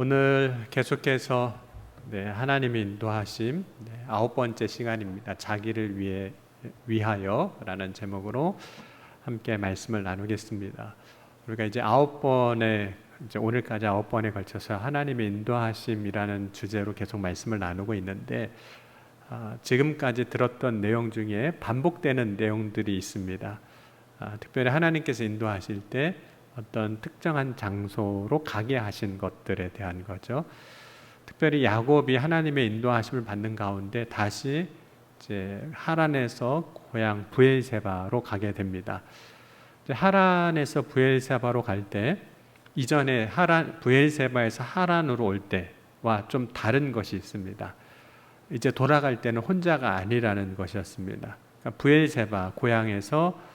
오늘 계속해서 하나님의 인도하심 9번째 시간입니다. 자기를 위하여라는 제목으로 함께 말씀을 나누겠습니다. 우리가 이제 오늘까지 9번에 걸쳐서 하나님의 인도하심이라는 주제로 계속 말씀을 나누고 있는데, 지금까지 들었던 내용 중에 반복되는 내용들이 있습니다. 특별히 하나님께서 인도하실 때 어떤 특정한 장소로 가게 하신 것들에 대한 거죠. 특별히 야곱이 하나님의 인도하심을 받는 가운데 다시 이제 하란에서 고향 브엘세바로 가게 됩니다. 하란에서 브엘세바로 갈 때 이전에 브엘세바에서 하란으로 올 때와 좀 다른 것이 있습니다. 이제 돌아갈 때는 혼자가 아니라는 것이었습니다. 그러니까 브엘세바 고향에서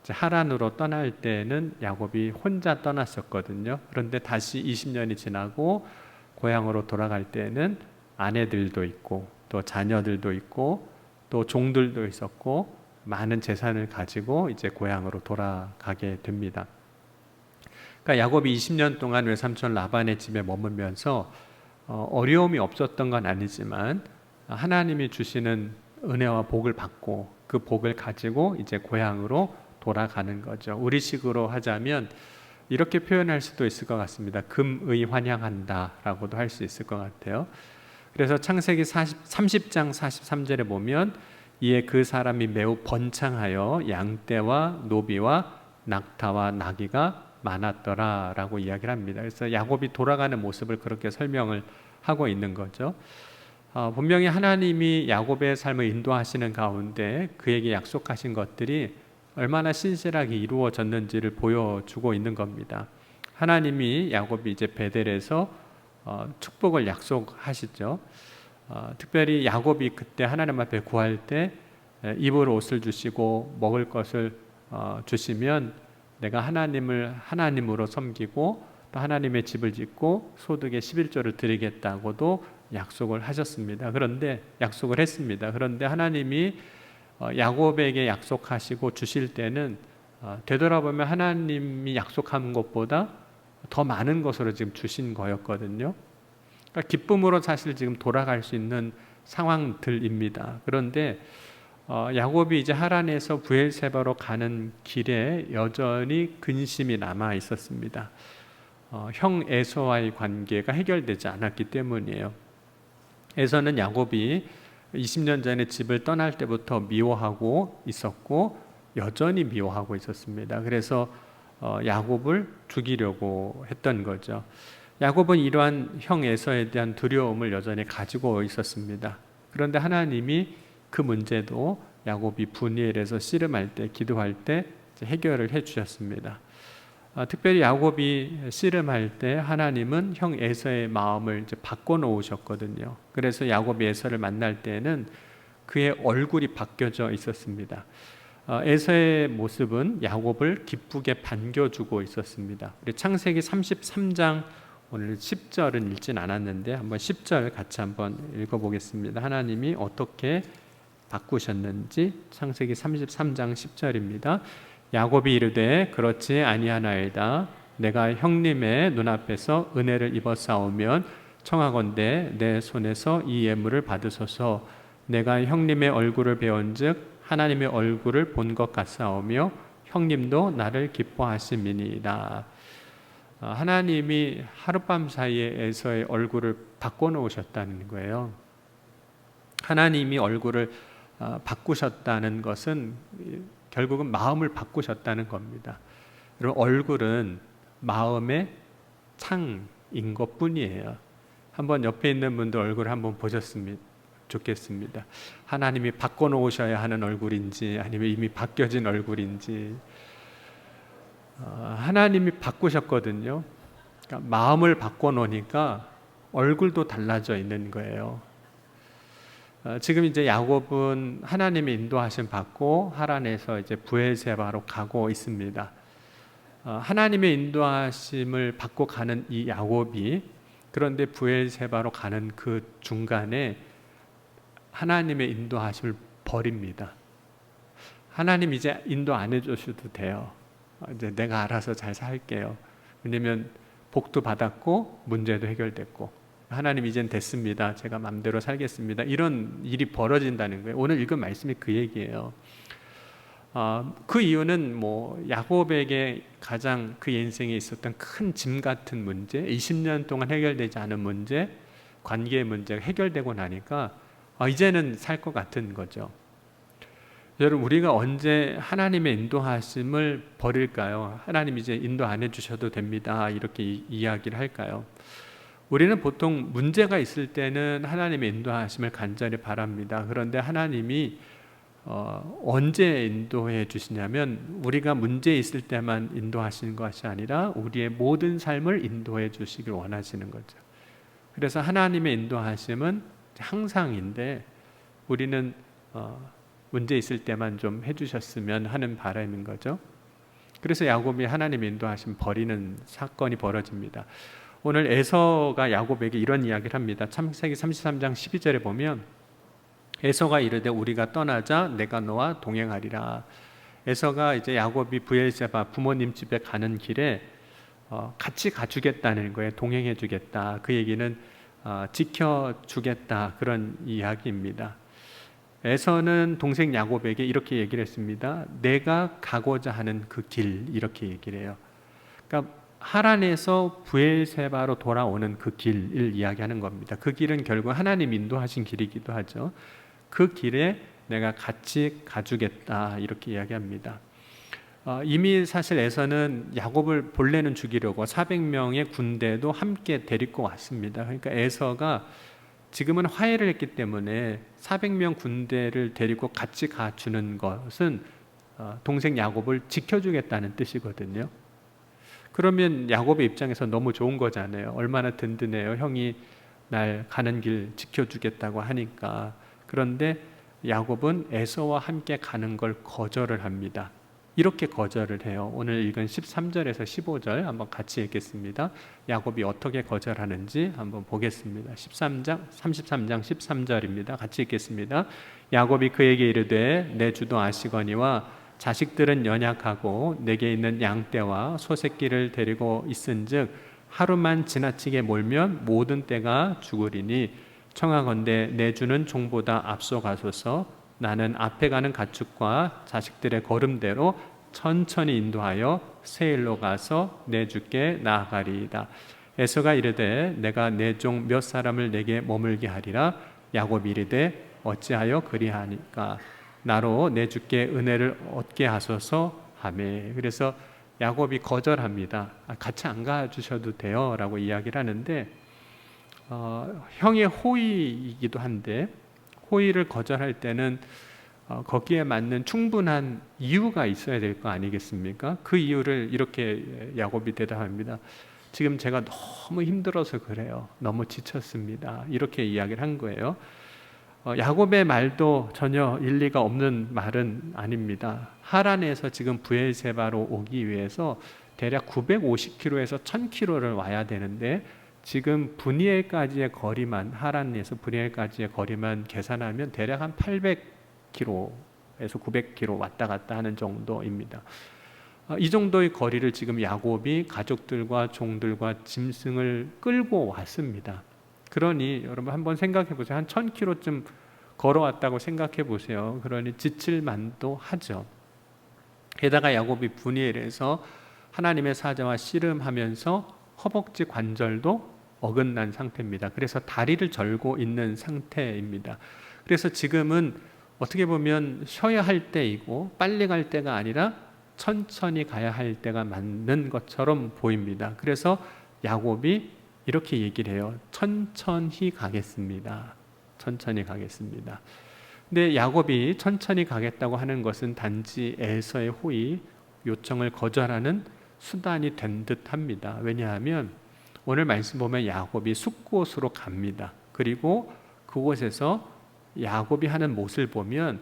하란으로 떠날 때는 야곱이 혼자 떠났었거든요. 그런데 다시 20년이 지나고 고향으로 돌아갈 때는 아내들도 있고 또 자녀들도 있고 또 종들도 있었고 많은 재산을 가지고 이제 고향으로 돌아가게 됩니다. 그러니까 야곱이 20년 동안 외삼촌 라반의 집에 머물면서 어려움이 없었던 건 아니지만 하나님이 주시는 은혜와 복을 받고 그 복을 가지고 이제 고향으로 돌아가는 거죠. 우리식으로 하자면 이렇게 표현할 수도 있을 것 같습니다. 금의 환향한다 라고도 할 수 있을 것 같아요. 그래서 창세기 30장 43절에 보면 이에 그 사람이 매우 번창하여 양떼와 노비와 낙타와 나귀가 많았더라 라고 이야기를 합니다. 그래서 야곱이 돌아가는 모습을 그렇게 설명을 하고 있는 거죠. 분명히 하나님이 야곱의 삶을 인도하시는 가운데 그에게 약속하신 것들이 얼마나 신실하게 이루어졌는지를 보여주고 있는 겁니다. 하나님이 야곱이 이제 베델에서 축복을 약속하시죠. 특별히 야곱이 그때 하나님 앞에 구할 때 입을 옷을 주시고 먹을 것을 주시면 내가 하나님을 하나님으로 섬기고 또 하나님의 집을 짓고 소득의 11조를 드리겠다고도 약속을 하셨습니다. 그런데 약속을 했습니다. 그런데 하나님이 야곱에게 약속하시고 주실 때는 되돌아보면 하나님이 약속한 것보다 더 많은 것으로 지금 주신 거였거든요. 그러니까 기쁨으로 사실 지금 돌아갈 수 있는 상황들입니다. 그런데 야곱이 이제 하란에서 브엘세바로 가는 길에 여전히 근심이 남아 있었습니다. 형 에서와의 관계가 해결되지 않았기 때문이에요. 에서는 야곱이 20년 전에 집을 떠날 때부터 미워하고 있었고 여전히 미워하고 있었습니다. 그래서 야곱을 죽이려고 했던 거죠. 야곱은 이러한 형 에서에 대한 두려움을 여전히 가지고 있었습니다. 그런데 하나님이 그 문제도 야곱이 분이엘에서 씨름할 때, 기도할 때 해결을 해주셨습니다. 특별히 야곱이 씨름할 때 하나님은 형 에서의 마음을 이제 바꿔놓으셨거든요. 그래서 야곱이 에서를 만날 때는 그의 얼굴이 바뀌어져 있었습니다. 에서의 모습은 야곱을 기쁘게 반겨주고 있었습니다. 우리 창세기 33장 오늘 10절은 읽진 않았는데 한번 10절 같이 한번 읽어보겠습니다. 하나님이 어떻게 바꾸셨는지 창세기 33장 10절입니다. 야곱이 이르되 그렇지 아니하나이다. 내가 형님의 눈앞에서 은혜를 입었사오면 청하건대 내 손에서 이 예물을 받으소서. 내가 형님의 얼굴을 배운즉 하나님의 얼굴을 본 것 같사오며 형님도 나를 기뻐하심이니이다. 하나님이 하룻밤 사이에 에서의 얼굴을 바꿔놓으셨다는 거예요. 하나님이 얼굴을 바꾸셨다는 것은 결국은 마음을 바꾸셨다는 겁니다. 그리고 얼굴은 마음의 창인 것뿐이에요. 한번 옆에 있는 분들 얼굴 한번 보셨으면 좋겠습니다. 하나님이 바꿔놓으셔야 하는 얼굴인지 아니면 이미 바뀌어진 얼굴인지. 하나님이 바꾸셨거든요. 그러니까 마음을 바꿔놓으니까 얼굴도 달라져 있는 거예요. 지금 이제 야곱은 하나님의 인도하심 받고 하란에서 이제 브엘세바로 가고 있습니다. 하나님의 인도하심을 받고 가는 이 야곱이 그런데 브엘세바로 가는 그 중간에 하나님의 인도하심을 버립니다. 하나님 이제 인도 안 해주셔도 돼요. 이제 내가 알아서 잘 살게요. 왜냐면 복도 받았고 문제도 해결됐고, 하나님 이젠 됐습니다, 제가 마음대로 살겠습니다, 이런 일이 벌어진다는 거예요. 오늘 읽은 말씀이 그 얘기예요. 그 이유는 야곱에게 가장 그 인생에 있었던 큰 짐 같은 문제, 20년 동안 해결되지 않은 문제, 관계의 문제가 해결되고 나니까 이제는 살 것 같은 거죠. 여러분, 우리가 언제 하나님의 인도하심을 버릴까요? 하나님 이제 인도 안 해주셔도 됩니다, 이렇게 이야기를 할까요? 우리는 보통 문제가 있을 때는 하나님의 인도하심을 간절히 바랍니다. 그런데 하나님이 언제 인도해 주시냐면, 우리가 문제 있을 때만 인도하시는 것이 아니라 우리의 모든 삶을 인도해 주시길 원하시는 거죠. 그래서 하나님의 인도하심은 항상인데, 우리는 문제 있을 때만 좀 해주셨으면 하는 바람인 거죠. 그래서 야곱이 하나님의 인도하심 버리는 사건이 벌어집니다. 오늘 에서가 야곱에게 이런 이야기를 합니다. 창세기 33장 12절에 보면, 에서가 이르되 우리가 떠나자 내가 너와 동행하리라. 에서가 이제 야곱이 브엘세바 부모님 집에 가는 길에 같이 가주겠다는 거예요. 동행해 주겠다. 그 얘기는 지켜주겠다, 그런 이야기입니다. 에서는 동생 야곱에게 이렇게 얘기를 했습니다. 내가 가고자 하는 그 길, 이렇게 얘기를 해요. 그러니까 하란에서 브엘세바로 돌아오는 그 길을 이야기하는 겁니다. 그 길은 결국 하나님 인도하신 길이기도 하죠. 그 길에 내가 같이 가주겠다, 이렇게 이야기합니다. 이미 사실 에서는 야곱을 본래는 죽이려고 400명의 군대도 함께 데리고 왔습니다. 그러니까 에서가 지금은 화해를 했기 때문에 400명 군대를 데리고 같이 가주는 것은 동생 야곱을 지켜주겠다는 뜻이거든요. 그러면 야곱의 입장에서 너무 좋은 거잖아요. 얼마나 든든해요. 형이 날 가는 길 지켜주겠다고 하니까. 그런데 야곱은 에서와 함께 가는 걸 거절을 합니다. 이렇게 거절을 해요. 오늘 읽은 13절에서 15절 한번 같이 읽겠습니다. 야곱이 어떻게 거절하는지 한번 보겠습니다. 33장 13절입니다. 같이 읽겠습니다. 야곱이 그에게 이르되 내 주도 아시거니와 자식들은 연약하고 내게 있는 양떼와 소새끼를 데리고 있은즉 하루만 지나치게 몰면 모든 떼가 죽으리니 청하건대 내 주는 종보다 앞서가소서. 나는 앞에 가는 가축과 자식들의 걸음대로 천천히 인도하여 세일로 가서 내 주께 나아가리이다. 에서가 이르되 내가 내 종 몇 사람을 내게 머물게 하리라. 야곱이 이르되 어찌하여 그리하니까 나로 내 주께 은혜를 얻게 하소서 하매. 그래서 야곱이 거절합니다. 같이 안 가주셔도 돼요 라고 이야기를 하는데, 형의 호의이기도 한데, 호의를 거절할 때는 거기에 맞는 충분한 이유가 있어야 될 거 아니겠습니까? 그 이유를 이렇게 야곱이 대답합니다. 지금 제가 너무 힘들어서 그래요. 너무 지쳤습니다. 이렇게 이야기를 한 거예요. 야곱의 말도 전혀 일리가 없는 말은 아닙니다. 하란에서 지금 브엘세바로 오기 위해서 대략 950km에서 1000km를 와야 되는데, 지금 브니엘까지의 거리만, 하란에서 브니엘까지의 거리만 계산하면 대략 한 800km에서 900km 왔다 갔다 하는 정도입니다. 이 정도의 거리를 지금 야곱이 가족들과 종들과 짐승을 끌고 왔습니다. 그러니 여러분 한번 생각해 보세요. 한 1000km쯤 걸어왔다고 생각해 보세요. 그러니 지칠 만도 하죠. 게다가 야곱이 브니엘에서 하나님의 사자와 씨름하면서 허벅지 관절도 어긋난 상태입니다. 그래서 다리를 절고 있는 상태입니다. 그래서 지금은 어떻게 보면 쉬어야 할 때이고 빨리 갈 때가 아니라 천천히 가야 할 때가 맞는 것처럼 보입니다. 그래서 야곱이 이렇게 얘기를 해요. 천천히 가겠습니다. 천천히 가겠습니다. 근데 야곱이 천천히 가겠다고 하는 것은 단지 에서의 호의, 요청을 거절하는 수단이 된 듯합니다. 왜냐하면 오늘 말씀 보면 야곱이 숫곳으로 갑니다. 그리고 그곳에서 야곱이 하는 못을 보면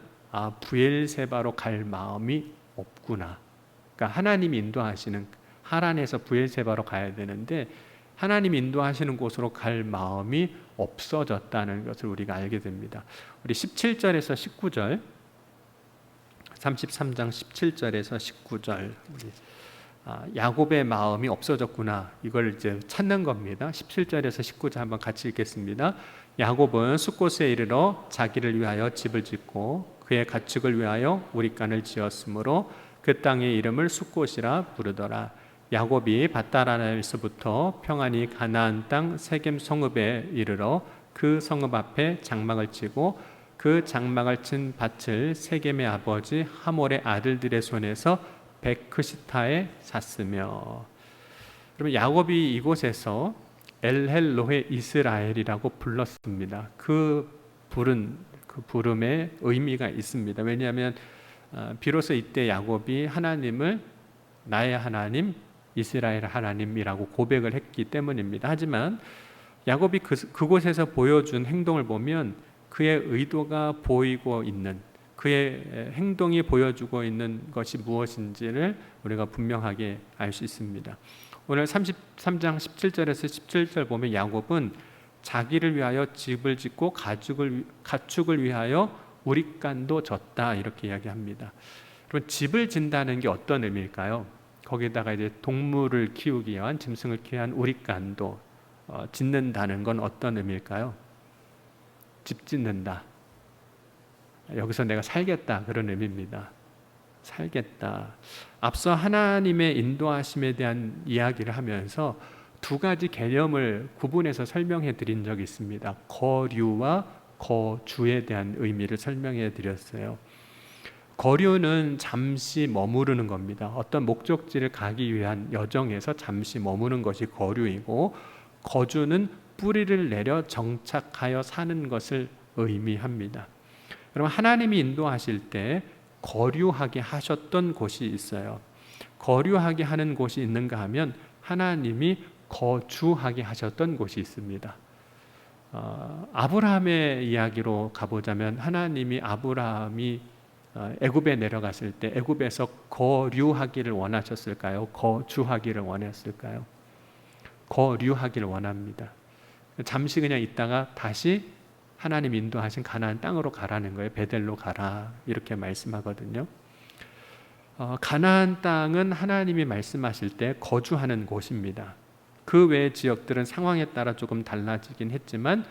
브엘세바로 갈 마음이 없구나. 그러니까 하나님이 인도하시는, 하란에서 브엘세바로 가야 되는데 하나님 인도하시는 곳으로 갈 마음이 없어졌다는 것을 우리가 알게 됩니다. 우리 17절에서 19절, 33장 17절에서 19절 우리 야곱의 마음이 없어졌구나, 이걸 이제 찾는 겁니다. 17절에서 19절 한번 같이 읽겠습니다. 야곱은 숫곳에 이르러 자기를 위하여 집을 짓고 그의 가축을 위하여 우릿간을 지었으므로 그 땅의 이름을 숫곳이라 부르더라. 야곱이 밧다라나에서부터 평안히 가나안 땅 세겜 성읍에 이르러 그 성읍 앞에 장막을 치고 그 장막을 친 밭을 세겜의 아버지 하몰의 아들들의 손에서 베크시타에 샀으며. 그러면 야곱이 이곳에서 엘헬로헤 이스라엘이라고 불렀습니다. 그 부름에 의미가 있습니다. 왜냐하면 비로소 이때 야곱이 하나님을 나의 하나님, 이스라엘 하나님이라고 고백을 했기 때문입니다. 하지만 야곱이 그곳에서 보여준 행동을 보면 그의 의도가 보이고 있는, 그의 행동이 보여주고 있는 것이 무엇인지를 우리가 분명하게 알 수 있습니다. 오늘 33장 17절에서 17절 보면 야곱은 자기를 위하여 집을 짓고 가축을 위하여 우릿간도 졌다, 이렇게 이야기합니다. 그럼 집을 짓는다는 게 어떤 의미일까요? 거기다가 이제 동물을 키우기 위한, 짐승을 키우기 위한 우릿간도 짓는다는 건 어떤 의미일까요? 집 짓는다, 여기서 내가 살겠다, 그런 의미입니다. 살겠다. 앞서 하나님의 인도하심에 대한 이야기를 하면서 두 가지 개념을 구분해서 설명해 드린 적이 있습니다. 거류와 거주에 대한 의미를 설명해 드렸어요. 거류는 잠시 머무르는 겁니다. 어떤 목적지를 가기 위한 여정에서 잠시 머무는 것이 거류이고, 거주는 뿌리를 내려 정착하여 사는 것을 의미합니다. 그럼 하나님이 인도하실 때 거류하게 하셨던 곳이 있어요. 거류하게 하는 곳이 있는가 하면 하나님이 거주하게 하셨던 곳이 있습니다. 아브라함의 이야기로 가보자면 하나님이 아브라함이 애굽에 내려갔을 때 애굽에서 거류하기를 원하셨을까요? 거주하기를 원했을까요? 거류하기를 원합니다. 잠시 그냥 있다가 다시 하나님 인도하신 가나안 땅으로 가라는 거예요. 베델로 가라, 이렇게 말씀하거든요. 가나안 땅은 하나님이 말씀하실 때 거주하는 곳입니다. 그 외의 지역들은 상황에 따라 조금 달라지긴 했지만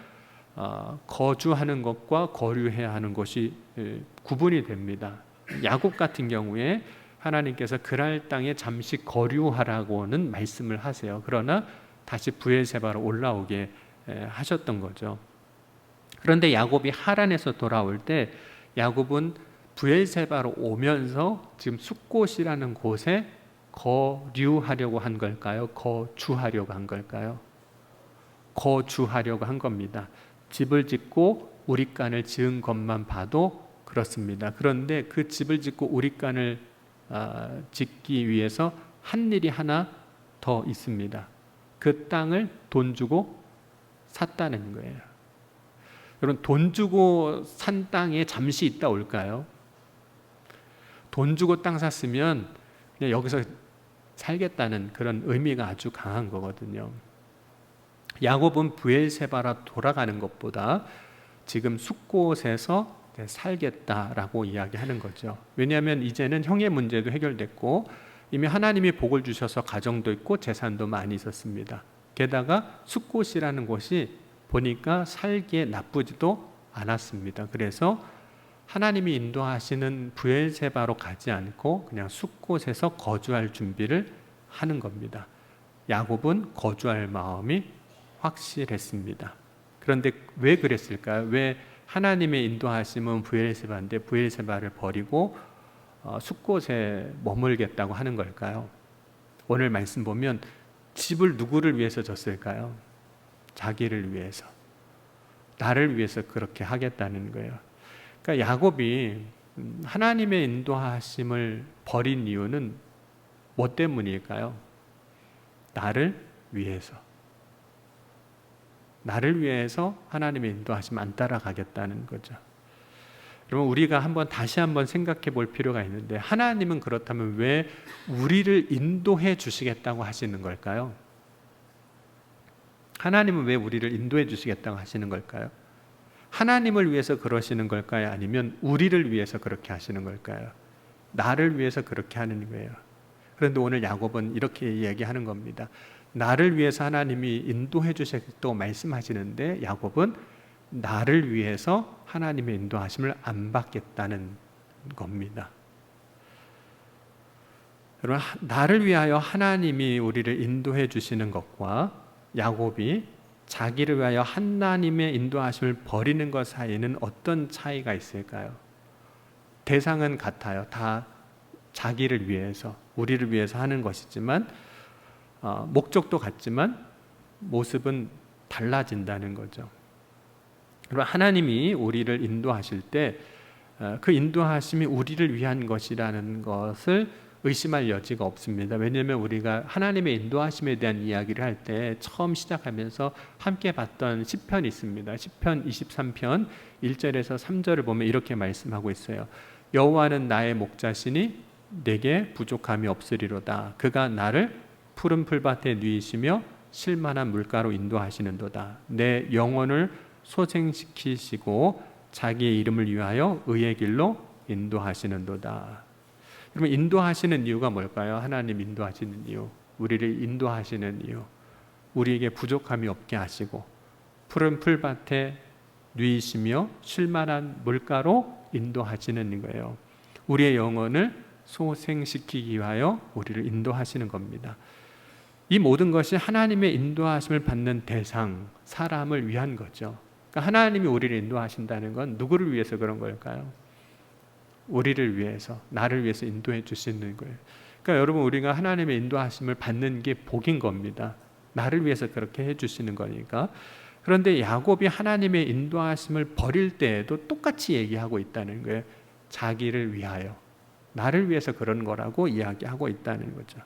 거주하는 것과 거류해야 하는 것이 구분이 됩니다. 야곱 같은 경우에 하나님께서 그랄 땅에 잠시 거류하라고는 말씀을 하세요. 그러나 다시 브엘세바로 올라오게 하셨던 거죠. 그런데 야곱이 하란에서 돌아올 때 야곱은 브엘세바로 오면서 지금 숫곳이라는 곳에 거류하려고 한 걸까요? 거주하려고 한 걸까요? 거주하려고 한 겁니다. 집을 짓고 우릿간을 지은 것만 봐도 그렇습니다. 그런데 그 집을 짓고 우릿간을 짓기 위해서 한 일이 하나 더 있습니다. 그 땅을 돈 주고 샀다는 거예요. 여러분, 돈 주고 산 땅에 잠시 있다 올까요? 돈 주고 땅 샀으면 그냥 여기서 살겠다는 그런 의미가 아주 강한 거거든요. 야곱은 브엘세바라 돌아가는 것보다 지금 숫곳에서 살겠다라고 이야기하는 거죠. 왜냐하면 이제는 형의 문제도 해결됐고 이미 하나님이 복을 주셔서 가정도 있고 재산도 많이 있었습니다. 게다가 숫곳이라는 곳이 보니까 살기에 나쁘지도 않았습니다. 그래서 하나님이 인도하시는 브엘세바로 가지 않고 그냥 숫곳에서 거주할 준비를 하는 겁니다. 야곱은 거주할 마음이 확실했습니다. 그런데 왜 그랬을까요? 왜 하나님의 인도하심은 브엘세바인데 브엘세바를 버리고 숫곳에 머물겠다고 하는 걸까요? 오늘 말씀 보면 집을 누구를 위해서 졌을까요? 자기를 위해서, 나를 위해서 그렇게 하겠다는 거예요. 그러니까 야곱이 하나님의 인도하심을 버린 이유는 뭐 때문일까요? 나를 위해서. 나를 위해서 하나님의 인도하심 안 따라가겠다는 거죠. 그러면 우리가 다시 한번 생각해 볼 필요가 있는데, 하나님은 그렇다면 왜 우리를 인도해 주시겠다고 하시는 걸까요? 하나님은 왜 우리를 인도해 주시겠다고 하시는 걸까요? 하나님을 위해서 그러시는 걸까요? 아니면 우리를 위해서 그렇게 하시는 걸까요? 나를 위해서 그렇게 하는 거예요. 그런데 오늘 야곱은 이렇게 이야기하는 겁니다. 나를 위해서 하나님이 인도해 주셨다고 말씀하시는데 야곱은 나를 위해서 하나님의 인도하심을 안 받겠다는 겁니다. 여러분, 나를 위하여 하나님이 우리를 인도해 주시는 것과 야곱이 자기를 위하여 하나님의 인도하심을 버리는 것 사이에는 어떤 차이가 있을까요? 대상은 같아요. 다 자기를 위해서, 우리를 위해서 하는 것이지만 목적도 같지만 모습은 달라진다는 거죠. 그리고 하나님이 우리를 인도하실 때 그 인도하심이 우리를 위한 것이라는 것을 의심할 여지가 없습니다. 왜냐하면 우리가 하나님의 인도하심에 대한 이야기를 할 때 처음 시작하면서 함께 봤던 시편이 있습니다. 시편 23편 1절에서 3절을 보면 이렇게 말씀하고 있어요. 여호와는 나의 목자시니 내게 부족함이 없으리로다. 그가 나를 푸른 풀밭에 누이시며 쉴만한 물가로 인도하시는도다. 내 영혼을 소생시키시고 자기의 이름을 위하여 의의 길로 인도하시는도다. 그러면 인도하시는 이유가 뭘까요? 하나님 인도하시는 이유, 우리를 인도하시는 이유, 우리에게 부족함이 없게 하시고 푸른 풀밭에 누이시며 쉴만한 물가로 인도하시는 거예요. 우리의 영혼을 소생시키기 위하여 우리를 인도하시는 겁니다. 이 모든 것이 하나님의 인도하심을 받는 대상, 사람을 위한 거죠. 그러니까 하나님이 우리를 인도하신다는 건 누구를 위해서 그런 걸까요? 우리를 위해서, 나를 위해서 인도해 주시는 거예요. 그러니까 여러분, 우리가 하나님의 인도하심을 받는 게 복인 겁니다. 나를 위해서 그렇게 해주시는 거니까. 그런데 야곱이 하나님의 인도하심을 버릴 때에도 똑같이 얘기하고 있다는 거예요. 자기를 위하여, 나를 위해서 그런 거라고 이야기하고 있다는 거죠.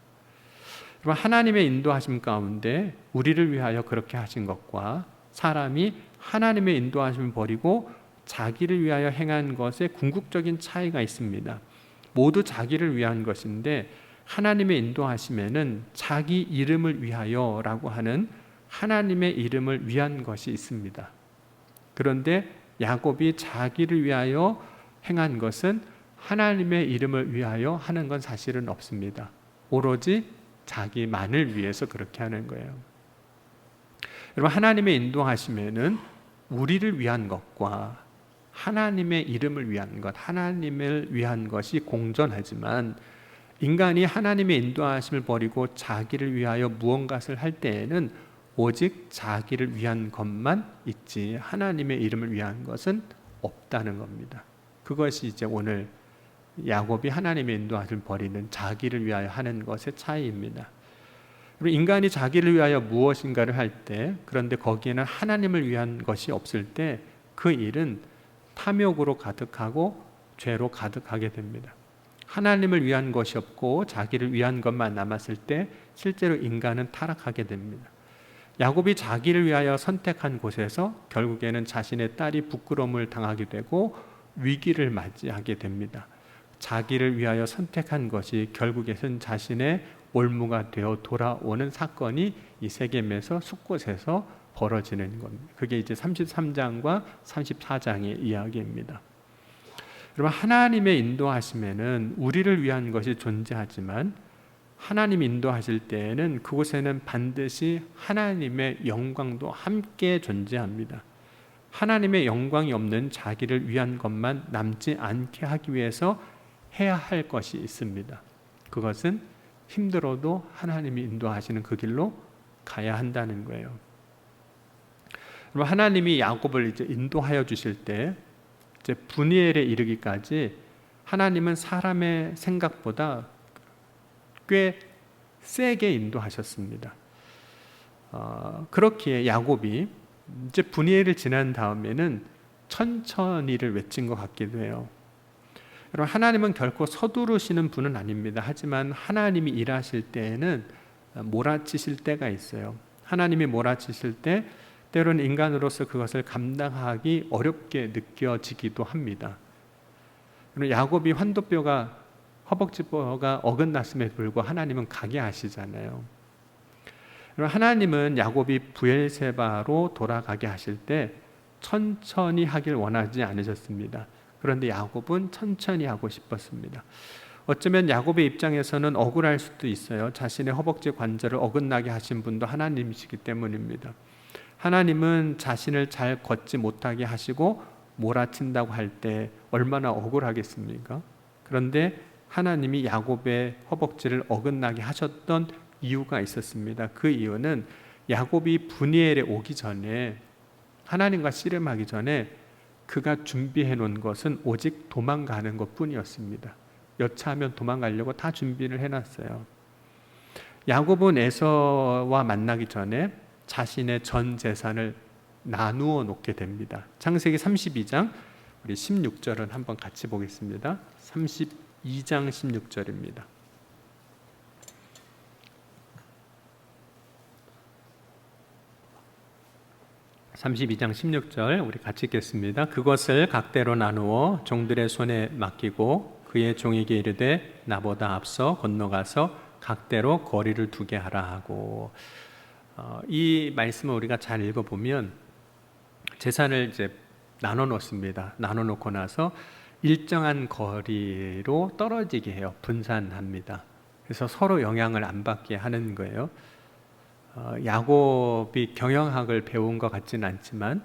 그럼 하나님의 인도하심 가운데 우리를 위하여 그렇게 하신 것과 사람이 하나님의 인도하심을 버리고 자기를 위하여 행한 것에 궁극적인 차이가 있습니다. 모두 자기를 위한 것인데 하나님의 인도하심에는 자기 이름을 위하여라고 하는 하나님의 이름을 위한 것이 있습니다. 그런데 야곱이 자기를 위하여 행한 것은 하나님의 이름을 위하여 하는 건 사실은 없습니다. 오로지 자기만을 위해서 그렇게 하는 거예요. 여러분, 하나님의 인도하심에는 우리를 위한 것과 하나님의 이름을 위한 것, 하나님을 위한 것이 공존하지만 인간이 하나님의 인도하심을 버리고 자기를 위하여 무언가를 할 때에는 오직 자기를 위한 것만 있지 하나님의 이름을 위한 것은 없다는 겁니다. 그것이 이제 오늘 야곱이 하나님의 인도하심을 버리는 자기를 위하여 하는 것의 차이입니다. 그리고 인간이 자기를 위하여 무엇인가를 할 때, 그런데 거기에는 하나님을 위한 것이 없을 때 그 일은 탐욕으로 가득하고 죄로 가득하게 됩니다. 하나님을 위한 것이 없고 자기를 위한 것만 남았을 때 실제로 인간은 타락하게 됩니다. 야곱이 자기를 위하여 선택한 곳에서 결국에는 자신의 딸이 부끄러움을 당하게 되고 위기를 맞이하게 됩니다. 자기를 위하여 선택한 것이 결국에는 자신의 올무가 되어 돌아오는 사건이 이 세겜에서 숫곳에서 벌어지는 겁니다. 그게 이제 33장과 34장의 이야기입니다. 여러분, 하나님의 인도하심에는 우리를 위한 것이 존재하지만 하나님 인도하실 때에는 그곳에는 반드시 하나님의 영광도 함께 존재합니다. 하나님의 영광이 없는 자기를 위한 것만 남지 않게 하기 위해서 해야 할 것이 있습니다. 그것은 힘들어도 하나님이 인도하시는 그 길로 가야 한다는 거예요. 하나님이 야곱을 이제 인도하여 주실 때 이제 분이엘에 이르기까지 하나님은 사람의 생각보다 꽤 세게 인도하셨습니다. 그렇기에 야곱이 이제 분이엘을 지난 다음에는 천천히를 외친 것 같기도 해요. 여러분, 하나님은 결코 서두르시는 분은 아닙니다. 하지만 하나님이 일하실 때에는 몰아치실 때가 있어요. 하나님이 몰아치실 때 때로는 인간으로서 그것을 감당하기 어렵게 느껴지기도 합니다. 야곱이 환도뼈가 허벅지뼈가 어긋났음에 불구하고 하나님은 가게 하시잖아요. 하나님은 야곱이 브엘세바로 돌아가게 하실 때 천천히 하길 원하지 않으셨습니다. 그런데 야곱은 천천히 하고 싶었습니다. 어쩌면 야곱의 입장에서는 억울할 수도 있어요. 자신의 허벅지 관절을 어긋나게 하신 분도 하나님이시기 때문입니다. 하나님은 자신을 잘 걷지 못하게 하시고 몰아친다고 할 때 얼마나 억울하겠습니까? 그런데 하나님이 야곱의 허벅지를 어긋나게 하셨던 이유가 있었습니다. 그 이유는 야곱이 브니엘에 오기 전에, 하나님과 씨름하기 전에 그가 준비해 놓은 것은 오직 도망가는 것뿐이었습니다. 여차하면 도망가려고 다 준비를 해놨어요. 야곱은 에서와 만나기 전에 자신의 전 재산을 나누어 놓게 됩니다. 창세기 32장 우리 16절은 한번 같이 보겠습니다. 32장 16절입니다. (32장 16절) 우리 같이 읽겠습니다. 그것을 각대로 나누어 종들의 손에 맡기고 그의 종에게 이르되 나보다 앞서 건너가서 각대로 거리를 두게 하라 하고, 이 말씀을 우리가 잘 읽어보면 재산을 이제 나눠 놓습니다. 나눠 놓고 나서 일정한 거리로 떨어지게 해요. 분산합니다. 그래서 서로 영향을 안 받게 하는 거예요. 야곱이 경영학을 배운 것 같지는 않지만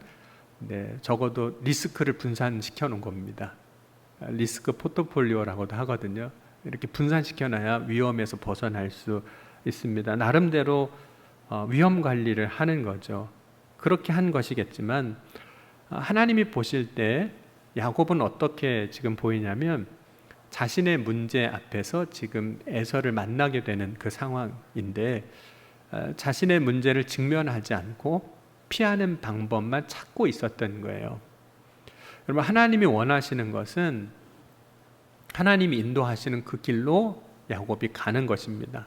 적어도 리스크를 분산시켜 놓은 겁니다. 리스크 포트폴리오라고도 하거든요. 이렇게 분산시켜 놔야 위험에서 벗어날 수 있습니다. 나름대로 위험 관리를 하는 거죠. 그렇게 한 것이겠지만 하나님이 보실 때 야곱은 어떻게 지금 보이냐면 자신의 문제 앞에서 지금 에서를 만나게 되는 그 상황인데 자신의 문제를 직면하지 않고 피하는 방법만 찾고 있었던 거예요. 여러분, 하나님이 원하시는 것은 하나님이 인도하시는 그 길로 야곱이 가는 것입니다.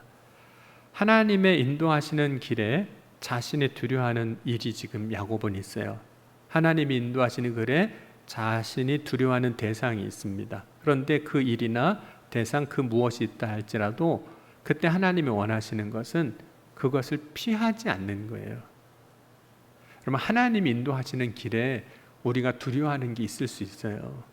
하나님의 인도하시는 길에 자신이 두려워하는 일이 지금 야곱은 있어요. 하나님이 인도하시는 길에 자신이 두려워하는 대상이 있습니다. 그런데 그 일이나 대상 그 무엇이 있다 할지라도 그때 하나님이 원하시는 것은 그것을 피하지 않는 거예요. 그러면 하나님이 인도하시는 길에 우리가 두려워하는 게 있을 수 있어요.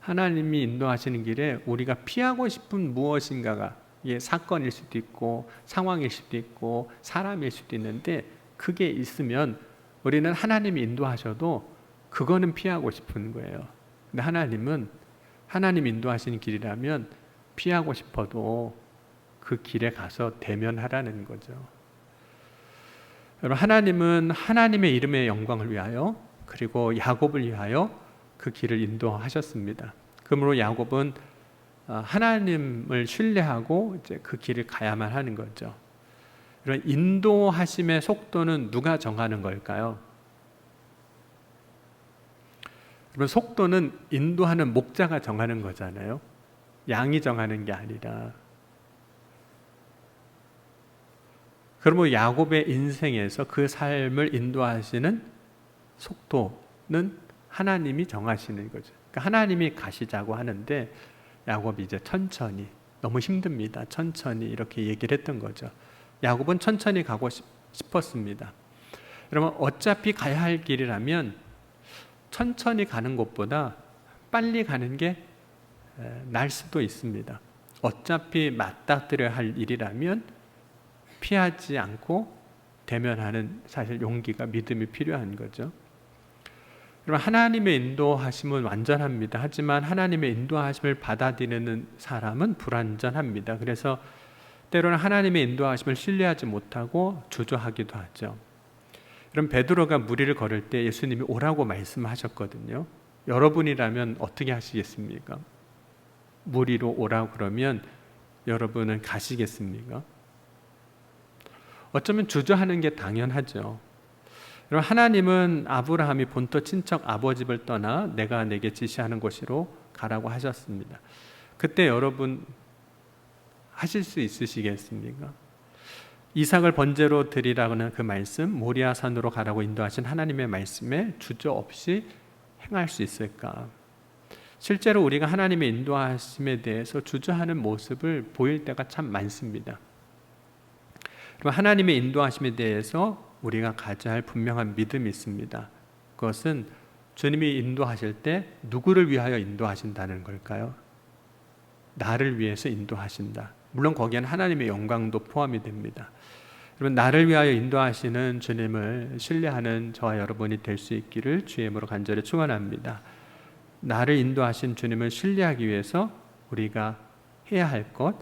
하나님이 인도하시는 길에 우리가 피하고 싶은 무엇인가가, 이게 사건일 수도 있고 상황일 수도 있고 사람일 수도 있는데 그게 있으면 우리는 하나님이 인도하셔도 그거는 피하고 싶은 거예요. 근데 하나님은 하나님 인도하시는 길이라면 피하고 싶어도 그 길에 가서 대면하라는 거죠. 여러분, 하나님은 하나님의 이름의 영광을 위하여 그리고 야곱을 위하여 그 길을 인도하셨습니다. 그러므로 야곱은 하나님을 신뢰하고 이제 그 길을 가야만 하는 거죠. 이런 인도하심의 속도는 누가 정하는 걸까요? 여러분, 속도는 인도하는 목자가 정하는 거잖아요. 양이 정하는 게 아니라. 그러면 야곱의 인생에서 그 삶을 인도하시는 속도는 하나님이 정하시는 거죠. 그러니까 하나님이 가시자고 하는데 야곱이 이제 천천히, 너무 힘듭니다. 천천히 이렇게 얘기를 했던 거죠. 야곱은 천천히 가고 싶었습니다. 여러분, 어차피 가야 할 길이라면 천천히 가는 것보다 빨리 가는 게 나을 수도 있습니다. 어차피 맞닥뜨려야 할 일이라면 피하지 않고 대면하는 사실 용기가, 믿음이 필요한 거죠. 여러분, 하나님의 인도하심은 완전합니다. 하지만 하나님의 인도하심을 받아들이는 사람은 불완전합니다. 그래서 때로는 하나님의 인도하심을 신뢰하지 못하고 주저하기도 하죠. 여러분, 베드로가 무리를 걸을 때 예수님이 오라고 말씀하셨거든요. 여러분이라면 어떻게 하시겠습니까? 무리로 오라고 그러면 여러분은 가시겠습니까? 어쩌면 주저하는 게 당연하죠. 여러분, 하나님은 아브라함이 본토 친척 아버지 집을 떠나 내가 내게 지시하는 곳으로 가라고 하셨습니다. 그때 여러분 하실 수 있으시겠습니까? 이삭을 번제로 드리라는 그 말씀, 모리아 산으로 가라고 인도하신 하나님의 말씀에 주저없이 행할 수 있을까? 실제로 우리가 하나님의 인도하심에 대해서 주저하는 모습을 보일 때가 참 많습니다. 그럼 하나님의 인도하심에 대해서 우리가 가져야 할 분명한 믿음이 있습니다. 그것은 주님이 인도하실 때 누구를 위하여 인도하신다는 걸까요? 나를 위해서 인도하신다. 물론 거기에는 하나님의 영광도 포함이 됩니다. 여러분, 나를 위하여 인도하시는 주님을 신뢰하는 저와 여러분이 될 수 있기를 주의 이름으로 간절히 축원합니다. 나를 인도하신 주님을 신뢰하기 위해서 우리가 해야 할 것,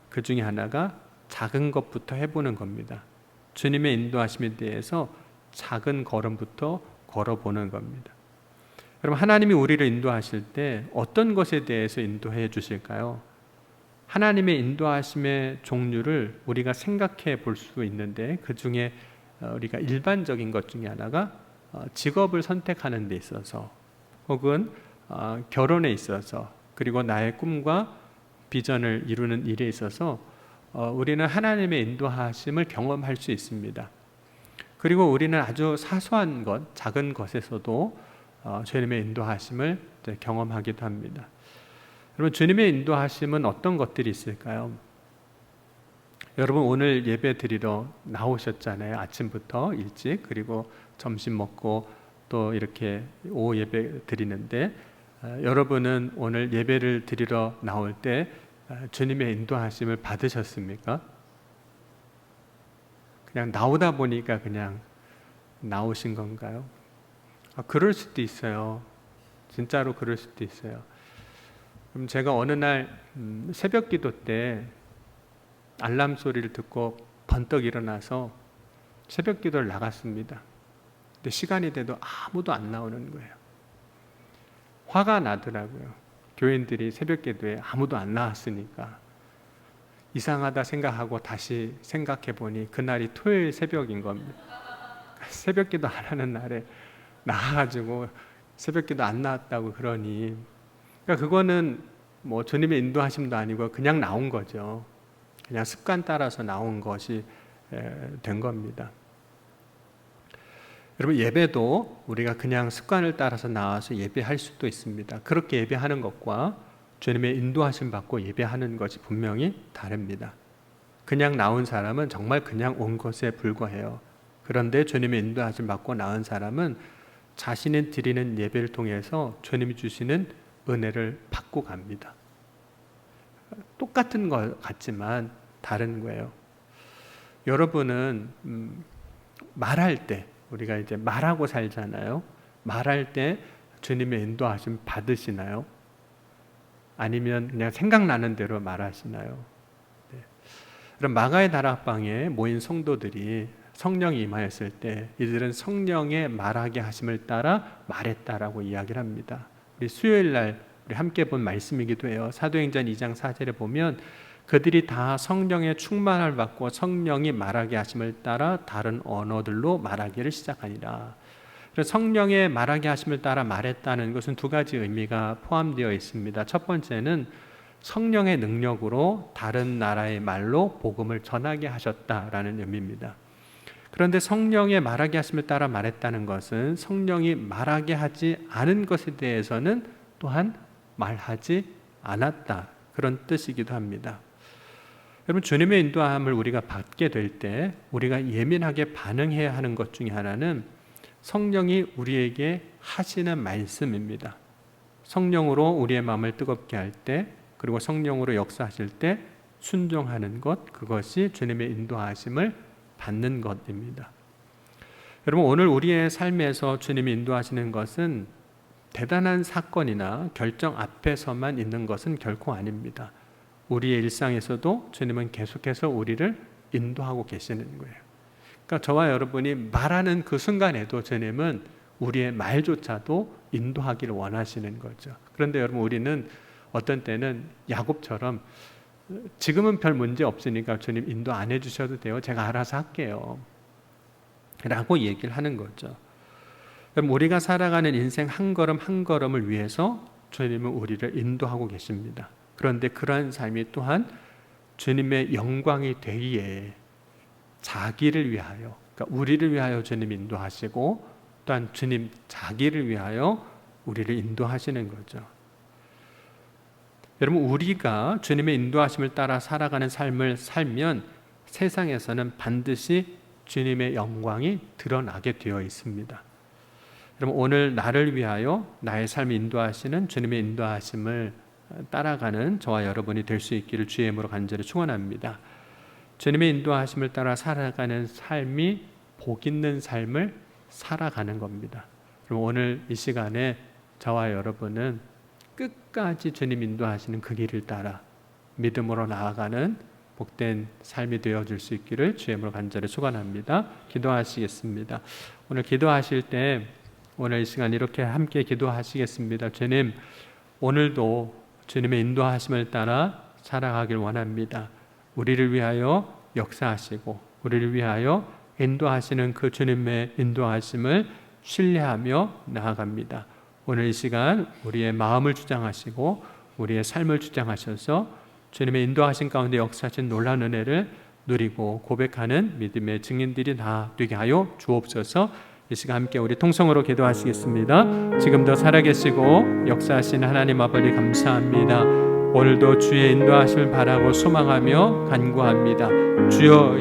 그 중에 하나가 작은 것부터 해보는 겁니다. 주님의 인도하심에 대해서 작은 걸음부터 걸어보는 겁니다. 여러분, 하나님이 우리를 인도하실 때 어떤 것에 대해서 인도해 주실까요? 하나님의 인도하심의 종류를 우리가 생각해 볼 수 있는데, 그 중에 우리가 일반적인 것 중에 하나가 직업을 선택하는 데 있어서, 혹은 결혼에 있어서, 그리고 나의 꿈과 비전을 이루는 일에 있어서 우리는 하나님의 인도하심을 경험할 수 있습니다. 그리고 우리는 아주 사소한 것, 작은 것에서도 주님의 인도하심을 경험하기도 합니다. 여러분, 주님의 인도하심은 어떤 것들이 있을까요? 여러분, 오늘 예배 드리러 나오셨잖아요. 아침부터 일찍, 그리고 점심 먹고 또 이렇게 오후 예배 드리는데, 여러분은 오늘 예배를 드리러 나올 때 주님의 인도하심을 받으셨습니까? 그냥 나오다 보니까 그냥 나오신 건가요? 그럴 수도 있어요. 진짜로 그럴 수도 있어요. 그럼 제가 어느 날 새벽 기도 때 알람 소리를 듣고 번떡 일어나서 새벽 기도를 나갔습니다. 근데 시간이 돼도 아무도 안 나오는 거예요. 화가 나더라고요. 교인들이 새벽 기도에 아무도 안 나왔으니까. 이상하다 생각하고 다시 생각해 보니 그날이 토요일 새벽인 겁니다. 새벽 기도 안 하는 날에 나가가지고 새벽 기도 안 나왔다고 그러니, 그러니까 그거는 뭐 주님의 인도하심도 아니고 그냥 나온 거죠. 그냥 습관 따라서 나온 것이 된 겁니다. 여러분, 예배도 우리가 그냥 습관을 따라서 나와서 예배할 수도 있습니다. 그렇게 예배하는 것과 주님의 인도하심 받고 예배하는 것이 분명히 다릅니다. 그냥 나온 사람은 정말 그냥 온 것에 불과해요. 그런데 주님의 인도하심 받고 나온 사람은 자신이 드리는 예배를 통해서 주님이 주시는 은혜를 받고 갑니다. 똑같은 것 같지만 다른 거예요. 여러분은 말할 때, 우리가 이제 말하고 살잖아요. 말할 때 주님의 인도하심 받으시나요? 아니면 그냥 생각나는 대로 말하시나요? 네. 그럼 마가의 다락방에 모인 성도들이 성령이 임하였을 때 이들은 성령의 말하게 하심을 따라 말했다라고 이야기를 합니다. 우리 수요일 날 우리 함께 본 말씀이기도 해요. 사도행전 2장 4절에 보면 그들이 다 성령의 충만을 받고 성령이 말하게 하심을 따라 다른 언어들로 말하기를 시작하니라. 그래서 성령의 말하게 하심을 따라 말했다는 것은 두 가지 의미가 포함되어 있습니다. 첫 번째는 성령의 능력으로 다른 나라의 말로 복음을 전하게 하셨다라는 의미입니다. 그런데 성령의 말하게 하심을 따라 말했다는 것은 성령이 말하게 하지 않은 것에 대해서는 또한 말하지 않았다, 그런 뜻이기도 합니다. 여러분, 주님의 인도함을 우리가 받게 될 때 우리가 예민하게 반응해야 하는 것 중에 하나는 성령이 우리에게 하시는 말씀입니다. 성령으로 우리의 마음을 뜨겁게 할 때, 그리고 성령으로 역사하실 때 순종하는 것, 그것이 주님의 인도하심을 받는 것입니다. 여러분, 오늘 우리의 삶에서 주님이 인도하시는 것은 대단한 사건이나 결정 앞에서만 있는 것은 결코 아닙니다. 우리의 일상에서도 주님은 계속해서 우리를 인도하고 계시는 거예요. 그러니까 저와 여러분이 말하는 그 순간에도 주님은 우리의 말조차도 인도하기를 원하시는 거죠. 그런데 여러분, 우리는 어떤 때는 야곱처럼 지금은 별 문제 없으니까 주님 인도 안 해주셔도 돼요, 제가 알아서 할게요 라고 얘기를 하는 거죠. 그럼 우리가 살아가는 인생 한 걸음 한 걸음을 위해서 주님은 우리를 인도하고 계십니다. 그런데 그러한 삶이 또한 주님의 영광이 되기에 자기를 위하여, 그러니까 우리를 위하여 주님 인도하시고 또한 주님 자기를 위하여 우리를 인도하시는 거죠. 여러분, 우리가 주님의 인도하심을 따라 살아가는 삶을 살면 세상에서는 반드시 주님의 영광이 드러나게 되어 있습니다. 여러분, 오늘 나를 위하여 나의 삶을 인도하시는 주님의 인도하심을 따라가는 저와 여러분이 될 수 있기를 주의 이름으로 간절히 축원합니다. 주님의 인도하심을 따라 살아가는 삶이 복 있는 삶을 살아가는 겁니다. 그럼 오늘 이 시간에 저와 여러분은 끝까지 주님 인도하시는 그 길을 따라 믿음으로 나아가는 복된 삶이 되어줄 수 있기를 주의 이름으로 간절히 축원합니다. 기도하시겠습니다. 오늘 기도하실 때 오늘 이 시간 이렇게 함께 기도하시겠습니다. 주님, 오늘도 주님의 인도하심을 따라 살아가길 원합니다. 우리를 위하여 역사하시고 우리를 위하여 인도하시는 그 주님의 인도하심을 신뢰하며 나아갑니다. 오늘 이 시간 우리의 마음을 주장하시고 우리의 삶을 주장하셔서 주님의 인도하신 가운데 역사하신 놀라운 은혜를 누리고 고백하는 믿음의 증인들이 다 되게 하여 주옵소서. 이 시간 함께 우리 통성으로 기도하시겠습니다. 지금도 살아계시고 역사하신 하나님 아버지 감사합니다. 오늘도 주의 인도하심을 바라고 소망하며 간구합니다. 주여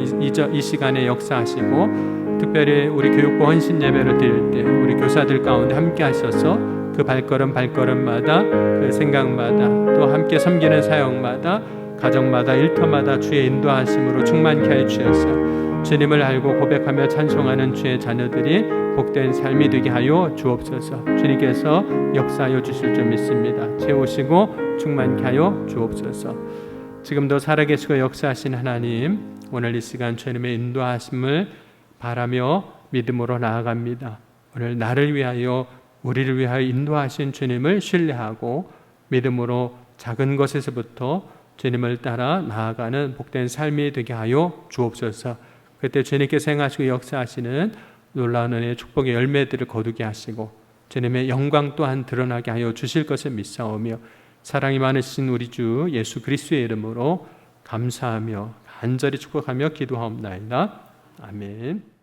이 시간에 역사하시고 특별히 우리 교육부 헌신 예배를 드릴 때 우리 교사들 가운데 함께 하셔서 그 발걸음마다 그 생각마다 또 함께 섬기는 사역마다 가정마다 일터마다 주의 인도하심으로 충만케 하여 주셔서 주님을 알고 고백하며 찬송하는 주의 자녀들이 복된 삶이 되게 하여 주옵소서. 주님께서 역사하여 주실 줄 믿습니다. 채우시고 충만케 하여 주옵소서. 지금도 살아계시고 역사하신 하나님, 오늘 이 시간 주님의 인도하심을 바라며 믿음으로 나아갑니다. 오늘 나를 위하여 우리를 위하여 인도하신 주님을 신뢰하고 믿음으로 작은 것에서부터 주님을 따라 나아가는 복된 삶이 되게 하여 주옵소서. 그때 주님께서 행하시고 역사하시는 놀라운 은혜의 축복의 열매들을 거두게 하시고 주님의 영광 또한 드러나게 하여 주실 것을 믿사오며 사랑이 많으신 우리 주 예수 그리스도의 이름으로 감사하며 간절히 축복하며 기도하옵나이다. 아멘.